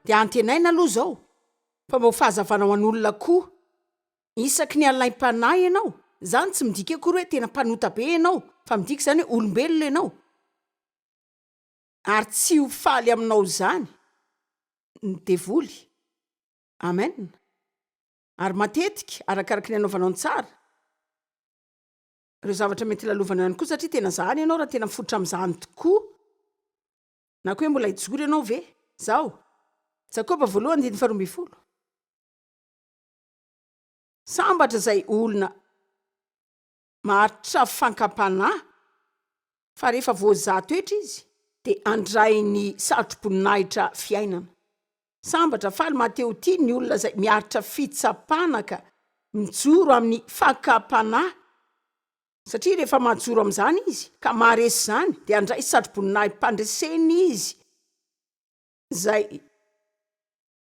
dia antenaina aloha zao fa mba ho fahazavana ho an'olona koa isaky ny alaim-panahy ianao zany tsy midika akory hoe tena mpanota be ianao fa midika zany hoe olombelona ianao ary tsy ho faly aminao zany ny devoly. Amen. Ary matetika arakaraka ny anaovanao ny tsara ireo zavatra mety lalovana ihany koa satria tena zahany ianao raha tena mifototra amin'izany tokoa na koa hoe mbola hijory ianao ve zao. Jakoba 1:12. Sambatra zay olona maharitra fankam-panahy fa rehefa voazatoetra izy dia andray ny satroboninahitra fiainana. Sambatra faly Mateo 10 ny olona zay miaritra fitsapanaka mijoro amin'ny fankam-panahy satria rehefa mahajoro amin'izany izy ka maharesy zany dia andray satroboninahitra mpandreseny izy zay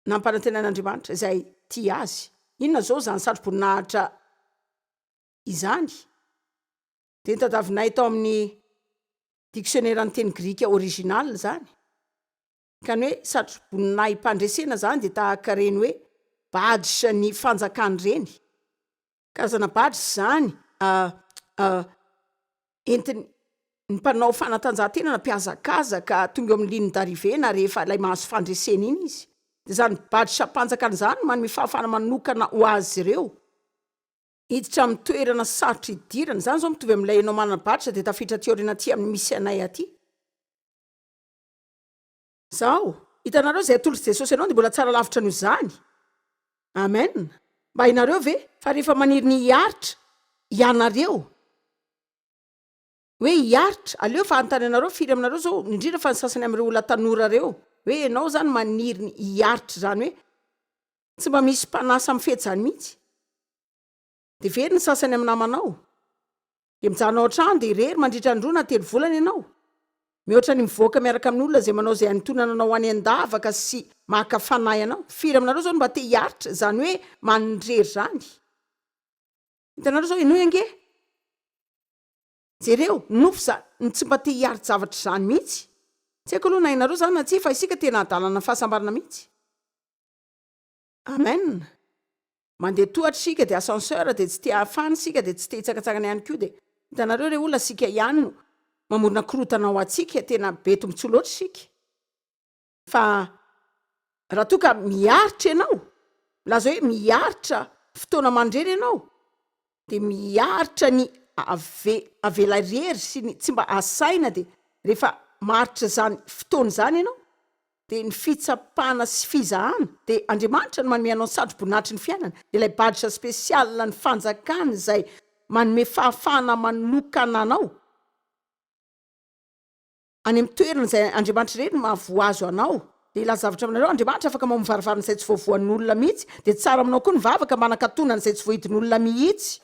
nampanantenan'Andriamanitra izay tia azy. Inona zao zany satroboninahitra izany? Dia tadavinay tao amin'ny dictionnaire ny teny grika original zany. Ka ny hoe satroboninahitra mpandresena zany dia tahaka reny hoe badisa ny fanjakany reny. Karazana badisa zany entiny ny mpanao fanatanjahantena na mpiazakazaka tonga amin'ny ligne d'arrivée rehefa ilay mahazo fandresena iny izy. Dia zany badisa mpanjakana zany manome fahafahana manokana ho azy ireo hiditra amin'ny toerana sarotra idirana. Zany zao mitovy amin'ilay ianao manana badisa dia tafiditra aty aoriana aty amin'ny misy anay aty. Zao hitanareo zay atolotra Jesosy ianao dia mbola tsara lavitra noho izany. Amen. Mba hainareo ve fa rehefa maniry ny hiaritra ianareo hoe hiaritra aleo fa antany anareo firy aminareo zao indrindra fa ny sasany amin'ireo olona tanora reo hoe ianao zany maniry ny hiaritra zany hoe tsy mba misy mpanasa amin'ny fety zany mihitsy. Dia very ny sasany amin'ny namanao dia mijanona ao an-trano dia irery mandritra androna 3 volana ianao mihoatra ny mivoaka miaraka amin'olona zay manao zay antonananao any an-davaka sy maka fanahy anao. Firy aminareo zao mba te hiaritra zany hoe manindrery zany. Hitanareo zao ino ange jereo nofo zany tsy mba te hiaritra zavatra zany mihitsy. Tsy haiko aloha na inareo zany na tsy fa isika tena adalana fahasambarana mihitsy. Amen. Mandeha tohatra sika dia ascenseur dia tsy te hafana sika dia tsy te hitsakatsakana ihany koa dia hitanareo re olona sika ihany no mamorona korotana ao atsika tena beto mitsoloatra sika. Fa raha toa ka miaritra ianao laza hoe miaritra fotoana mandrery ianao dia miaritra ny avela rery sy ny tsy mba asaina dia rehefa maritra zany fotoana zany ianao dia ny fitsapana sy fizahana dia Andriamanitra no manome anao ny satroboninahitry ny fiainana. Dia ilay badisa spesiala ny fanjakana izay manome fahafahana manokana anao any amin'ny toerana izay Andriamanitra ireny mahavoazo anao. Dia ilay zavatra aminareo Andriamanitra afaka mamivarivarina izay tsy voavoan'olona mihitsy dia tsara aminao koa ny vavaka manakatonana izay tsy voahidin'olona mihitsy.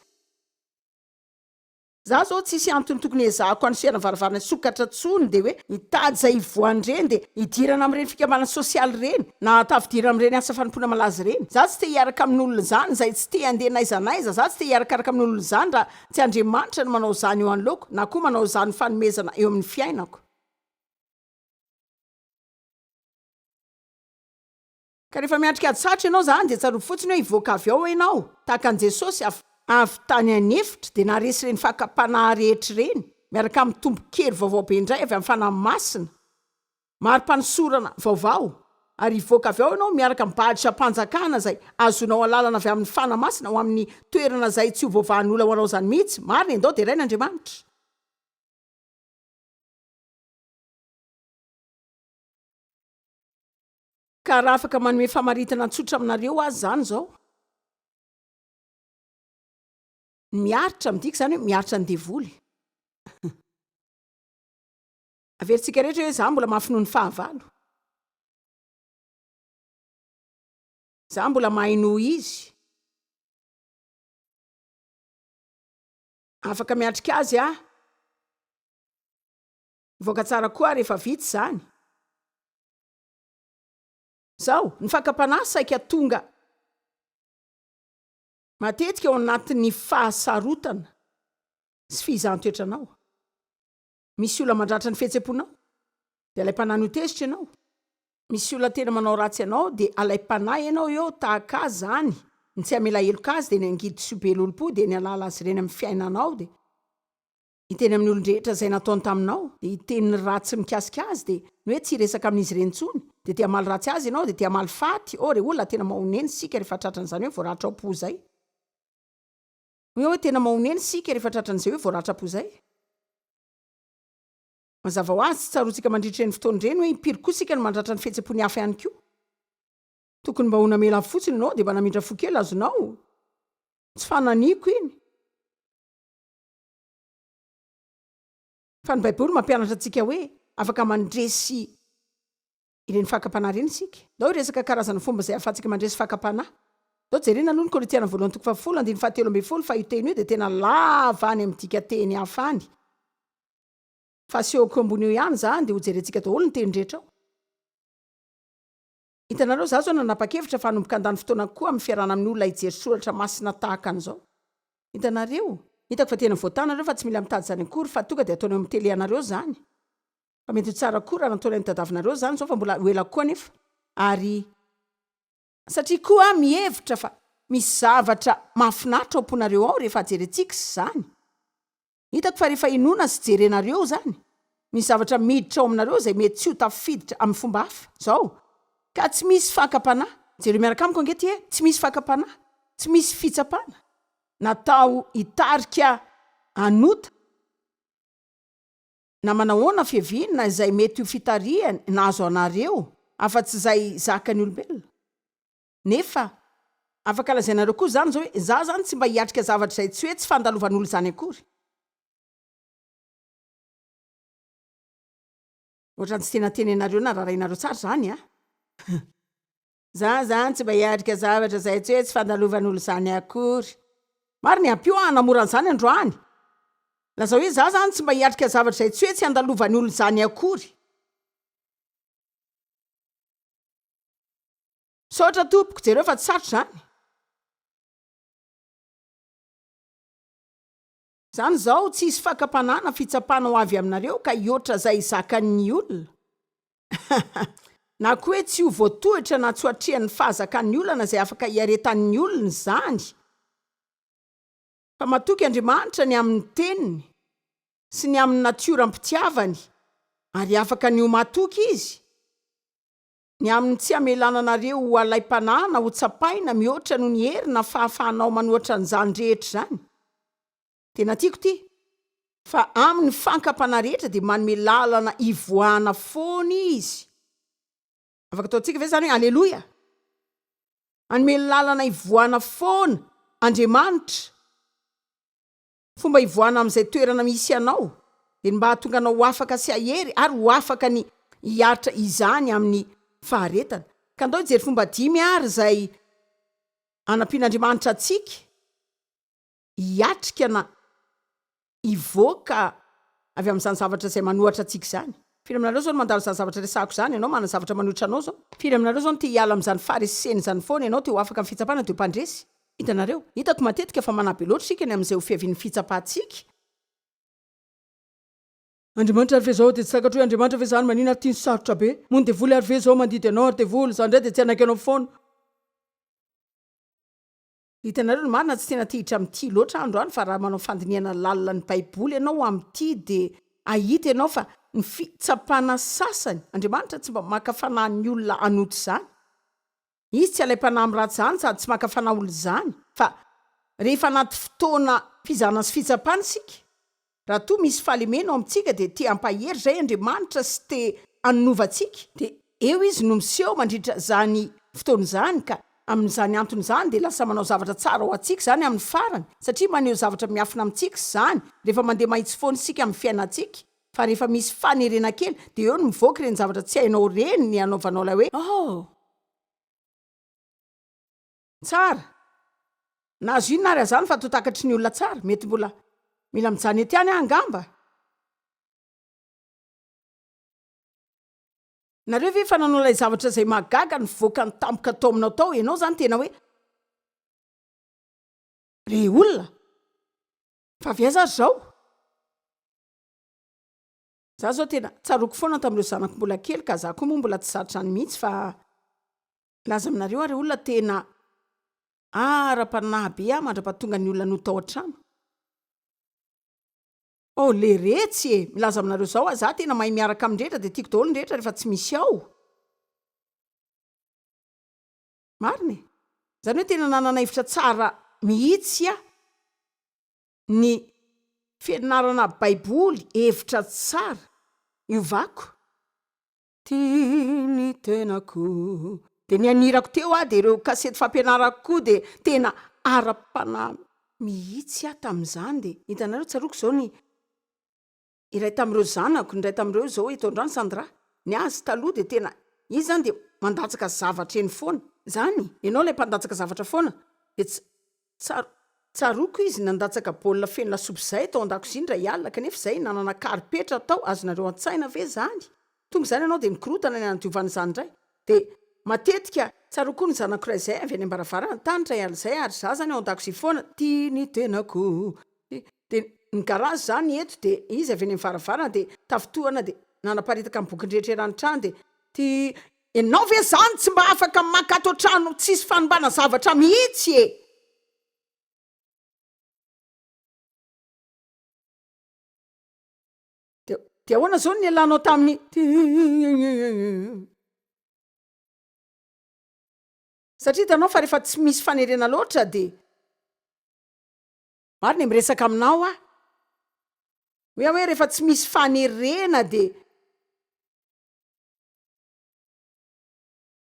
Za zao tsisy antony tokony ezahako anosiana varavarana sokatra tsony dia hoe hitady zay voan'ireny dia hidirana amin'ireny fikambanana sosialy ireny na tafidirana amin'ireny asa fanompona malaza ireny. Za tsy te hiaraka amin'olona zany zay tsy te handeha naizanaiza. Za tsy te hiarakaraka amin'olona zany raha tsy Andriamanitra no manao zany eo anoloko na koa manao zany fanomezana eo amin'ny fiainako. Ka rehefa miatrika ady sarotra ianao zany dia tsarovy fotsiny hoe hivoaka avy ao ianao tahaka an' Jesosy avy tany anefitra dia naresy ireny fankam-panahy rehetra ireny miaraka amin'ny tombo-kely vaovao be indray avy amin'ny fanahy masina mari-panosorana vaovao ary hivoaka avy ao ianao miaraka amin'ny badisa mpanjakana zay azonao alalana avy amin'ny fanahy masina ho amin'ny toerana zay tsy ho voavahan'olona ho anao zany mihitsy. Marina endao dia rain'Andriamanitra. Ka raha afaka manome famaritana tsotra aminareo azy zany zao miaritra midika zany hoe miaritra ny devoly. Averintsika rehetra hoe za mbola mahafinoa ny fahavalo, za mbola mahino izy, afaka miatrika azy voaka tsara koa rehefa vitsy zany. Zao ny fankam-panahy saika tonga matetika ao anatin'ny fahasarotana sy misy olona tena manao ratsy ianao de alay-panahy ianao eo tahaka azy zany ny tsy amela heloka azy de ny angidy sy be lolompo de ny alala azy reny amin'ny fiainanao de iteny amin'ny olon-drehetra zay nataony taminao de iteniny ratsy mikasika azy de ny hoe tsy resaka amin'izy rentsony de tia maly ratsy azy ianao de tia maly faty re olona tena mahoneny sika rehefa tratran'izany hoe voaratra ao-po zay hoe tena mahoneny sika rehefa tratran'izay hoe voaratra po zay mazava ho azy tsy tsaroantsika mandritra ny fotoan'ireny hoe impiry koa sika no mandratra ny fihetsem-pony hafa ihany koa tokony mba honamela fotsiny ianao de mba namindra fo kely azonao tsy fananiko iny fa ny baiboly mampianatra antsika hoe afaka mandresy ireny fakapanahy reny sika dao resaka karazana fomba zay ahafahantsika mandresy fakapanahy dao jerena aloha ny Korintiana voalohany toko 10:17 fa io teny io de tena lava any amin'ny dika teny hafa any fa seoko ambony eo ihany zany de ho jerentsika daholo ny teny rehetra ao hitanareo za zao nanapa-kevitra fa hanomboka andany fotoana koa amin'ny fiarahana amin'ny olona hijery soratra masina tahaka an'izao hitanareo hitako fa tena voatanareo fa tsy mila mitady zany akory fa tonga de ataonao amin'ny tele anareo zany fa mety ho tsara koa raha nataonay ny tadavinareo zany zao fa mbola hoela koa nefa ary satria koa mihevitra fa misy zavatra mahafinaritra ao amponareo ao rehefa jerentsika sy zany hitako fa rehefa inona sy jerenareo zany misy zavatra miditra ao aminareo zay mety tsy ho tafiditra amin'ny fomba hafa zao ka tsy misy fakapanahy jereo miaraka amiko angety tsy misy fakapanahy tsy misy fitsapana natao hitarika anota na manahoana fiavinana izay mety ho fitariany nazo anareo afa-tsy zay zakany olombelona nefa afaka lazainareo koa zany zao hoe za zany tsy mba hiatrika zavatra zay tsy hoe tsy fandalovan'olo zany akory ohatrany tsy tena tenenareo na raharainareo tsara zany za zany tsy mba hiatrika zavatra zay tsy hoe tsy fandalovan'olo zany akory mary ny ampio namoran'izany androany laza hoe za zany tsy mba hiatrika zavatra zay tsy hoe tsy andalovan'ny olo zany akory saotra tompoko jereo fa tsy satro zany zao tsy hisy fakapanana fitsapana ho avy aminareo ka ioatra zay zakan'ny olona na koa hoe tsy ho voatohitra na tsy hoatrihan'ny fahazakan'ny olana zay afaka hiaretan'ny olona zany fa matoky Andriamanitra ny amin'ny teniny sy ny amin'ny natiora mpitiavany ary afaka ny ho matoky izy ny amin'ny tsy amelana anareo ho alay-panahina ho tsapaina mihoatra no ny herina fahafahanao manoatra n'izany rehetra zany tena tiako ty fa amin'ny fankapana rehetra de manome lalana ivoahana foana izy afaka ataontsika ve zany hoe alleloia anome lalana ivoahana foana Andriamanitra fomba ivoahana amin'izay toerana misy anao de mba hahatonga anao ho afaka sy ahery ary ho afaka ny hiatra izany amin'ny faharetana ka andao hijery fomba 5 ary zay anampian'Andriamanitra atsika hiatrika na ivoaka avy amin'izany zavatra zay manohatra atsika zany firy aminareo zao no mandalo zany zavatra resako zany ianao mana zavatra manohitra anao zao firy aminareo zao no te hiala amin'izany fariseny zany foana ianao te ho afaka amin'ny fitsapana de ho mpandresy hitanareo hitako matetika fa manabe loatra sika ny amin'izay ho fiavian'ny fitsapahantsika Andriamanitra ary ve zao de tsy sakatra hoe Andriamanitra ve zany manina ary tiany sarotra be mony devoly ary ve zao mandidy anao ary devoly zany ndray de tsy anaiky anao foana hitanareo ny marina tsy tena tehitra amin'ity loatra andro any fa raha manao fandiniana lalan'ny baiboly ianao amin'ity de ahita ianao fa ny fitsapana sasany Andriamanitra tsy mba makafanahy olona anoto zany izy tsy alay-panahy amin'ny ratsy zany sady tsy makafanahy olo zany fa rehefa anaty fotoana fizana sy fitsapana sika raha toa misy fahalemena ao amintsika de te ampahery zay Andriamanitra sy te anovantsika de eo izy no miseho mandritra zany fotoana zany ka amin'izany antony zany de lasa manao zavatra tsara ho atsika zany amin'ny farany satria maneho zavatra miafina amintsika zany rehefa mandeha mahitsy foana sika amin'ny fiainantsika fa rehefa misy fanerena kely de eo no mivoaka ireny zavatra tsy hainao reny ny anaovanao lay hoe tsara na azo ino nary azany fa totakatry ny olona tsara mety mbola mila mijany ety any angamba nareo ve fa nanao lay zavatra zay magaga ny voaka ny tampoka tao aminao tao ianao zany tena hoe re olona fa viaza zao za zao tena tsaroko foana tamin'ireo zanako mbola kely ka za koa moa mbola tsy sarotra ny mihitsy fa laza aminareo ary olona tena ara-panahy be mandra-pahatonga ny olona no tao an-trano. Le retsy milaza aminareo zao za tena mahay miaraka amindrehetra de tiako daholo ndrehetra rehefa tsy misy ao. Mariny zany hoe tena nanana hevitra tsara mihitsy ny fianarana baiboly, hevitra tsara iovako tiany tenako de ny anirako teo de ireo kasety fampianarako koa de tena ara-panahy mihitsy tamin'izany. De hitanareo tsaroko zao ny iray tamin'ireo zanako, ny ray tamin'ireo zao etondrano Sandra ny azy taloha de tena izy zany de mandatsaka zavatra eny foana zany ianao lay mpandatsaka zavatra foana de tsaroko izy nandatsaka baolina feno lasopy zay tao an-dakozia indray alina kanefa zay nanana karipetra tao azonareo an-tsaina ve zany tonga zany ianao de mikorotana ny anadiovana zany indray de matetika tsaroko ny zanak'iray zay avy any ambaravarana tany ray ala zay ary za zany ao an-dakozia foana tiany tenako de ny garazy zany eto de izy avy any ambaravarana de tafitohana de nanaparitaka amin'ny bokin-drehetra erany-trano de ianao ve zany tsy mba afaka makato an-trano tsisy fanombana zavatra mihitsy de ahoana zao ny alanao tamin'ny satria hitanao fa rehefa tsy misy fanerena loatra de mariny miresaka aminao hoe rehefa tsy misy fanerena de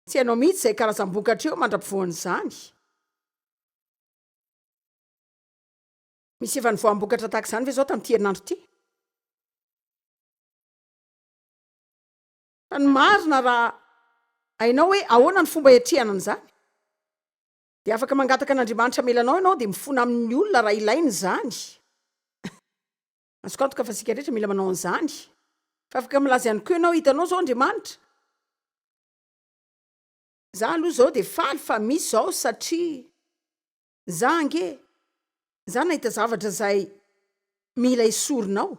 tsy hainao mihitsy zay karazam-bokatra eo mandra-pivoan'izany. Misy efa nivoam-bokatra tahaka izany ve zao tamin'ity herinandro ity? Fa ny marina raha hainao hoe ahoana ny fomba hiatrehana an'izany de afaka mangataka an'Andriamanitra melanao ianao de mifona amin'ny olona raha ilainy zany. Azokantoka fa sika rehetra mila manao an'izany fa afaka milaza ihany koa ianao hitanao zao Andriamanitra za aloha zao de faly fa misy zao satria za ange za nahita zavatra zay mila isorinao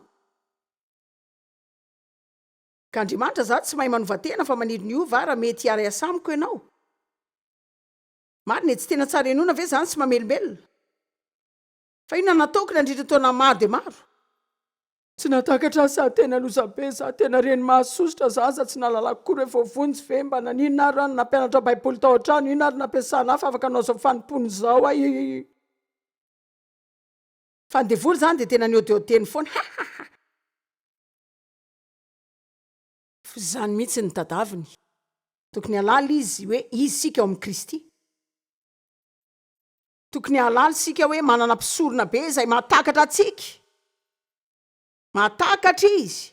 ka Andriamanitra za tsy mahay manovatena fa maniry ny ova raha mety hiara asamiko ianao. Marina tsy tena tsara enona ve zany sy mamelombelona fa inona nataoko nandritra taona maro de maro tsy natakatra sa tena lozabe za tena reny mahasosotra za tsy nalalako koa rehefa vonjy ve mba naninona ary rano nampianatra baiboly tao an-trano ina ary nampiasana hafa afaka anao zao fanompony zao fa ny devoly zany de tena niodeteny foana zany mihitsy ny tadaviny tokony halala izy hoe izy sika ao amin'ny Kristy tokony halala sika hoe manana mpisorona be zay mahatakatra atsika mahatakatra izy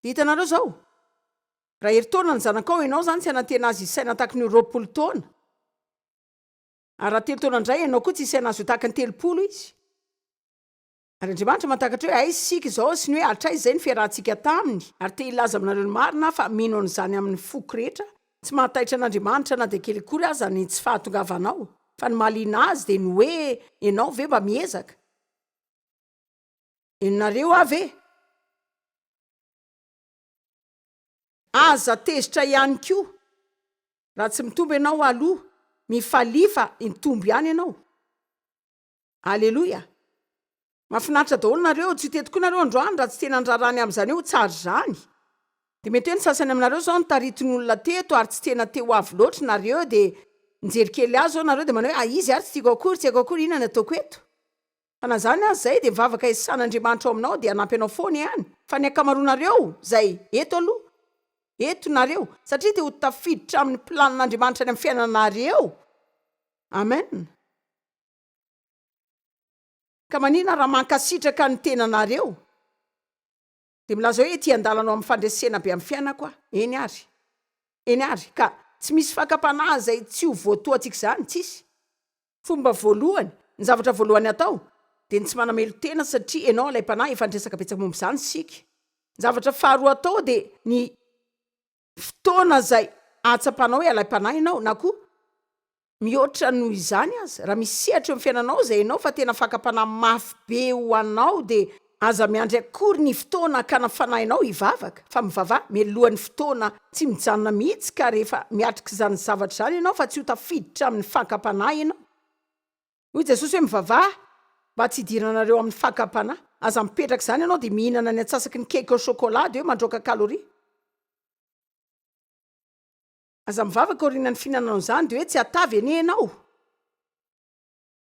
hitanareo zao raha heritaona ny zanakao ianao zany tsy hanantena azy isaina tahaka ny 20 taona ary raha 3 taona indray ianao koa tsy isaina azy ho tahaka ny 30 izy ary Andriamanitra mahatakatra hoe aizy sika zao sy ny hoe atra izy zay ny fiarahantsika taminy ary te hilaza aminareo ny marina fa mino an'izany amin'ny foko rehetra tsy mahataitra an'Andriamanitra na de kely kory aza ny tsy fahatongavanao fa ny mahaliana azy de ny hoe ianao ve mba miezaka inonareo ave aza tezitra ihany koa raha tsy mitombo ianao aloha mifalifa mitombo ihany ianao. Aleloia. Mahafinaritra daholo nareo tsy teto koa nareo androany raha tsy tena andrarany amin'izany eo tsary zany de mety hoe ny sasany aminareo zao ny taritin'olona teto ary tsy tena teo avy loatra nareo de nijerikely azy zao nareo de manao hoe izy ary tsy tiako akory inona ny ataoko eto fa na zany azy zay de mivavaka isan'Andriamanitra ao aminao de hanampy anao foana ihany fa ny akamaroanareo zay eto aloha eto nareo satria te ho tafiditra amin'ny planin'Andriamanitra any amin'ny fiainanareo. Amen. Ka manina raha mankasitraka ny tenanareo de milaza hoe ety andalanao amin'ny fandresena be amin'ny fiainako eny ary ka tsy misy fakapanahy zay tsy ho voatoatsika zany tsisy. Fomba voalohany ny zavatra voalohany atao de tsy manamelo tena satria ianao ilay mpanahy efa ndresaka betsaka momba izany sika. Zavatra faharoa atao de ny fotoana zay atsapanao hoe alay mpanahy ianao na koa mihoatra noho izany aza raha misy sehatra eo amin'ny fiainanao zay ianao fa tena fakapanahy mafy be ho anao de aza miandry akory ny fotoana ka nafanahinao hivavaka fa mivavah mialohan'ny fotoana tsy mijanona mihitsy ka rehefa miatrika zany zavatra zany ianao fa tsy ho tafiditra amin'ny fakam-panahy ianao. Hoy Jesosy hoe mivavah mba tsy hidiranareo amin'ny fakam-panahy. Aza mipetraka zany ianao dia mihinana ny antsasaky ny cake au chocolat dia hoe mandroaka kaloria. Aza mivavaka orinan'ny fihinanao zany dia hoe tsy hatavy anie ianao.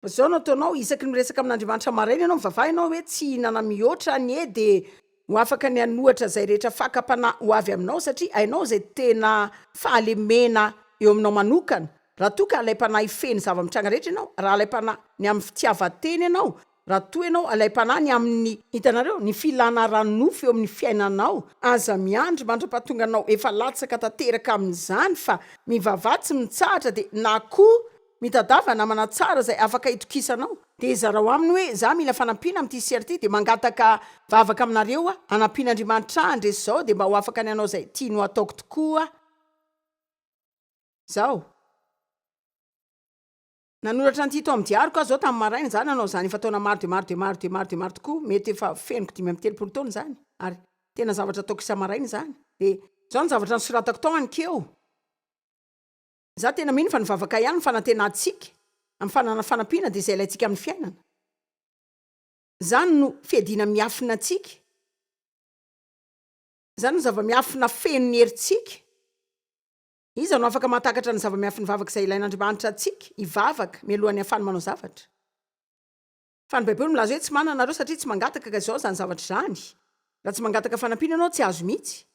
Zao no ataonao isaky miresaka amin'Andriamanitra maraina ianao mivavah ianao hoe tsy hihinana mihoatra anie dia ho afaka ny anohatra zay rehetra fakam-panahy ho avy aminao satria hainao zay tena fahalemena eo aminao manokana. Raha toa ka alaim-panahy hifeny zava-mitranga rehetra ianao, raha alaim-panahy ny amin'ny fitiavan-teny ianao, raha toa ianao alaim-panahy ny amin'ny hitanareo ny filana ranonofo eo amin'ny fiainanao, aza miandry mandra-pahatonga anao efa latsaka tanteraka amin'izany fa mivavah tsy mitsahatra dia na koa mitadava namana tsara zay afaka hitokisanao. Dia zarao aminy hoe za mila fanampiana amin'ity sera ity dia mangataka vavaka aminareo anampiana Andriamanitra andresy zao dia mba ho afaka ny anao zay tia no ataoko tokoa zao. Nanoratra ny tito amin'ny diariko aho zao tamin'ny maraina zany anao zany efa taona maro dia maro dia maro dia maro dia maro tokoa, mety efa feniko 5 taona zany ary tena zavatra ataoko isa-maraina zany. Dia zao ny zavatra nosoratako tao anikeo. Za tena mino fa nivavaka ihany ny fanantenantsika amin'ny fanana fanampiana dia izay ilayntsika amin'ny fiainana. Zany no fiadiana miafina antsika. Zany no zava-miafina feno ny herintsika. Iza no afaka mahatakatra ny zava-miafina vavaka izay ilain'Andriamanitra antsika hivavaka mialohan'ny hafany manao zavatra. Fa ny Baiboly milaza hoe tsy manana nareo satria tsy mangataka ka izao zany zavatra zany. Raha tsy mangataka fanampiana ianao tsy azo mihitsy.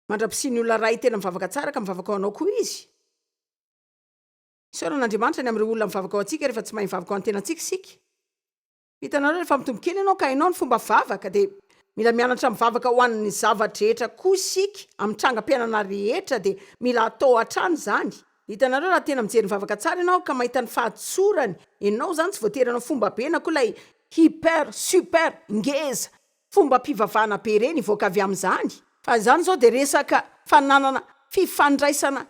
Mandra-pisiny olona ray tena mivavaka tsara ka mivavaka ao anao koa izy. Isaoran'Andriamanitra ny amin'ireo olona mivavaka ao antsika rehefa tsy mahay mivavaka ao an-tenantsika isika. Hitanareo rehefa mitombo kely ianao ka hainao ny fomba vavaka dia mila mianatra mivavaka ho an'ny zavatra rehetra koa isika amin'ny trangam-piainana rehetra dia mila atao hatrany zany. Hitanareo raha tena mijery mivavaka tsara ianao ka mahita ny fahatsorany, ianao zany tsy voatery anao fomba be na koa ilay hyper super ngeza fomba mpivavahana be reny ivoaka avy amin'izany. Fa zany zao dia resaka fananana fifandraisana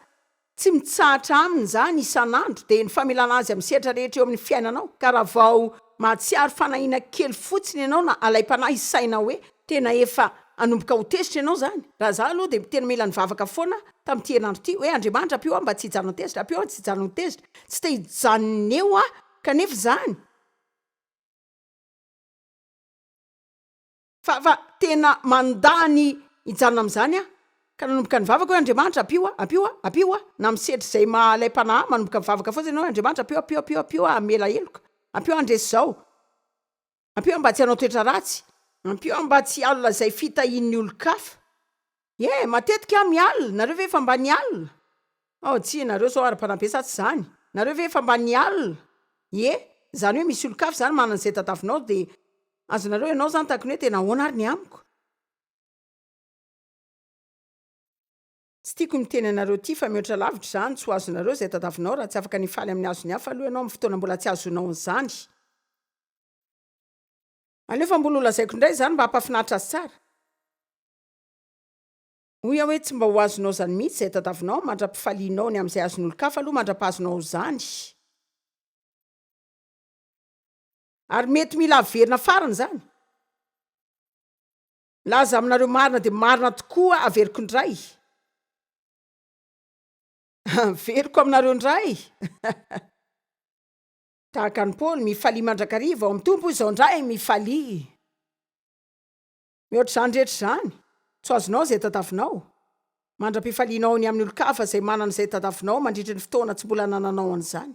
tsy mitsahatra aminy zany isan'andro dia ny famelana azy amin'ny sehatra rehetra eo amin'ny fiainanao. Ka raha vao mahatsiaro fanahiana kely fotsiny ianao na alaim-panahy isaina hoe tena efa anomboka ho tezitra ianao zany. Raha za aloha dia tena mila nivavaka foana tamin'ity herinandro ity hoe Andriamanitra apio mba tsy hijanona ho tezitra, apio tsy hijanona ho tezitra, tsy te hijanona eo kanefa zany. Fa tena mandany hijanona amin'izany ka nanomboka nivavaka hoe Andriamanitra apio na misedry zay mahalaim-panahy manomboka mivavaka fotsiny ianao Andriamanitra apio amela heloka, apio andresy zao, apio mba tsy hanao toetra ratsy, apio mba tsy alina zay fitahian'ny olo-kafa. Matetika mialina, nareo ve efa mba nialina? Tsy nareo zao ara-panabe sa tsy zany. Nareo ve efa mba nialina? Zany hoe misy olo-kafa zany manana izay tadavinao dia azonareo ianao zany takony hoe tena ahoana ary ny amiko. Tsy tiako miteny anareo ity fa mihoatra lavitra zany tsy ho azonareo izay tadavinao raha tsy afaka nifaly amin'ny azony hafa aloha ianao amin'ny fotoana mbola tsy azonao an'izany. Alefa mbola lazaiko indray zany mba hampafinaritra azy tsara. Hoy aho hoe tsy mba ho azonao zany mihitsy izay tadavinao mandra-pifalianao ny amin'izay azon'olo-kafa aloha mandra-pahazonao zany. Ary mety mila averina farany zany. Laza aminareo marina dia marina tokoa averiko indray. Veriko aminareo indray. Tahaka ny Paoly mifalia mandrakariva ao amin'ny tompo izao indray mifalia. Mihoatra zany rehetra zany. Tsy azonao izay tadavinao. Mandra-pifalianao ny amin'ny olo-kafa izay manana izay tadavinao mandritra ny fotoana tsy mbola nananao an'izany.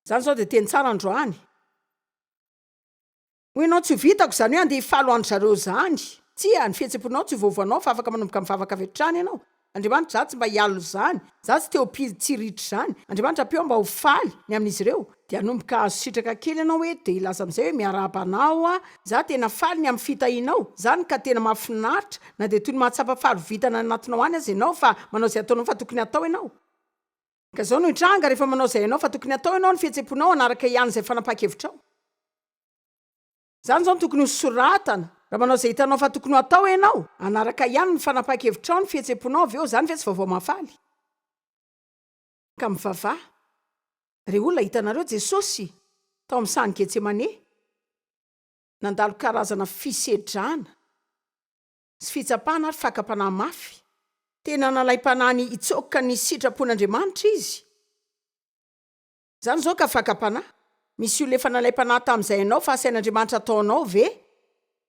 Zany zao dia teny tsara androany. Hoy ianao tsy ho vitako zany hoe andeha hifalo andro zareo zany. Ny fihetsem-ponao tsy voavoanao fa afaka manomboka mivavaka avy hatrany ianao. Andriamanitra za tsy mba hialo zany, za tsy teo tsiritra zany. Andriamanitra apio mba ho faly ny amin'izy ireo dia hanomboka azo sitraka kely ianao hoe dia ilaza amin'izay hoe miarabanao za tena faly ny amin'ny fitahianao. Zany ka tena mahafinaritra na dia toy ny mahatsapa faharovitana anatinao any azy ianao fa manao izay ataonao fa tokony atao ianao. Ka zao no hitranga rehefa manao izay ianao fa tokony atao ianao ny fihetsem-ponao anaraka ihany izay fanapa-kevitrao. Zany zao no tokony ho soratana. Raha manao izay hitanao fa tokony atao ianao, anaraka ihany ny fanapa-kevitrao ny fihetsem-ponao avy eo zany ve tsy vaovao mahafaly. Ka mivavah. Ry olona hitanareo Jesosy tao amin'ny sany Getsemane. nandalo karazana fisedrana sy fitsapana ary fakapanahy mafy. Tena nalay-panahny itsoka ny sitrapon'Andriamanitra izy. Zany zao ka fakapanahy. Misy olo efa nalay-panahy tamin'izay ianao fa asain'Andriamanitra ataonao ve?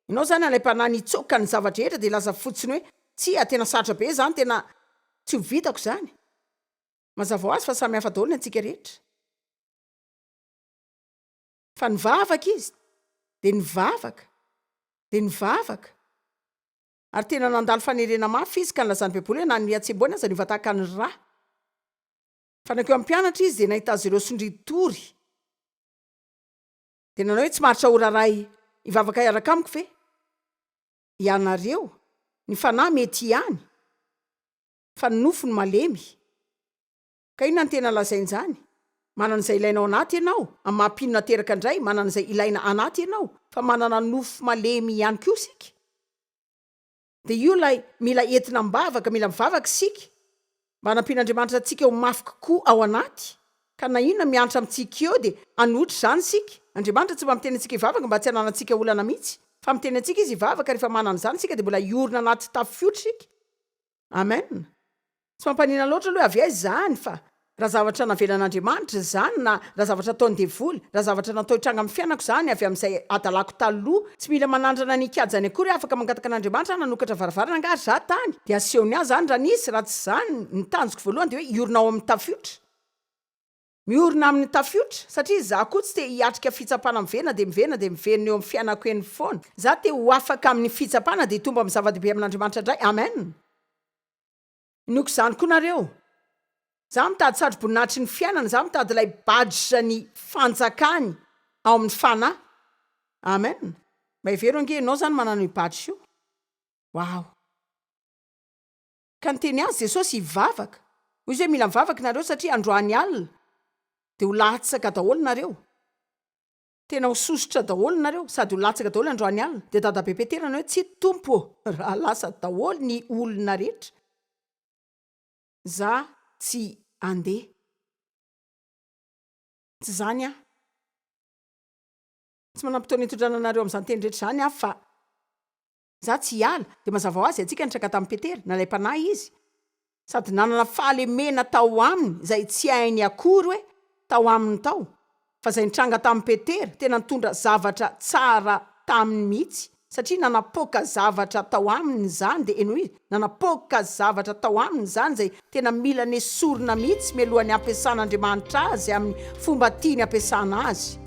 Ianao zany nalay-panahy ny itsoka ny zavatra rehetra dia laza fotsiny hoe tsia tena sarotra be zany, tena tsy ho vitako zany. Mazava ho azy fa samy hafa daholo ny antsika rehetra. Fa nivavaka izy, dia nivavaka, dia nivavaka. Ary tena nandalo fanerena mafy izy ka nilazany baiboly hoe na ny atsemboany aza nivataka ny rà. Fa nakeo amin'ny mpianatra izy dia nahita azy ireo sondritory. Dia nanao hoe tsy maritra ora ray hivavaka iaraka amiko ve? Ianareo, ny fanahy mety ihany, fa ny nofo ny malemy. Ka inona ny tena lazain'izany? Manana izay ilainao anaty ianao, amin'ny mahampinona teraka indray, manana izay ilaina anaty ianao, fa manana nofo malemy ihany koa sika. Dia io lay mila entina mibavaka, mila mivavaka sika, mba hanampian'Andriamanitra antsika ho mafy kokoa ao anaty. Ka na inona mianatra amintsika eo dia anotra izany sika. Andriamanitra tsy mba miteny antsika hivavaka mba tsy hananantsika olana mihitsy, fa miteny antsika izy hivavaka rehefa manana izany sika dia mbola iorina anaty tafiotra sika. Amen. Tsy mampanina loatra aloha avy aiza izany, fa raha zavatra navelan'Andriamanitra zany, na raha zavatra ataony devoly, raha zavatra natao hitranga amin'ny fiainako zany avy amin'izay adalako taloha, tsy mila manandrana ny kajany akory afaka mangataka an'Andriamanitra nanokatra varavarana angary za tany. Dia asehony azy zany raha nisy, raha tsy zany ny tanjoko voalohany dia hoe iorina ao amin'ny tafiotra. Miorina amin'ny tafiotra satria za koa tsy te hiatrika fitsapana mivena dia mivena dia mivena eo amin'ny fiainako eny foana. Za te ho afaka amin'ny fitsapana dia tomba amin'ny zava-dehibe amin'Andriamanitra indray. Amen. Inoko izany koa nareo. Za mitady sarotro-boninahitry ny fiainana, za mitady ilay badge ny fanjakany ao amin'ny fanahy. Amen. Mba hevero ange ianao zany manano io badge io. Wow. Ka niteny azy Jesosy hivavaka. Hoy izy hoe mila mivavaka nareo satria androany alina dia ho latsaka daholo nareo. Tena ho sosotra daholo nareo sady ho latsaka daholo androany alina. Dia dadabe Petera hoe tsy tompo raha lasa daholo ny olona rehetra. Za tsy andeha. Tsy zany aho. Tsy manampitoana hitondrana anareo amin'izany teny rehetra zany aho, fa za tsy hiala. Dia mazava ho azy antsika nitraka tamin'ny Petera, nalay-panahy izy. Sady nanana fahalemena tao aminy, izay tsy hainy akory hoe tao aminy tao. Fa izay nitranga tamin'ny Petera, tena nitondra zavatra tsara taminy mihitsy. Satria nanapoaka zavatra tao aminy izany, dia eno izy, nanapoaka zavatra tao aminy izany izay tena mila nesorina mihitsy mialohan'ny ampiasan'Andriamanitra azy amin'ny fomba tiany ampiasana azy.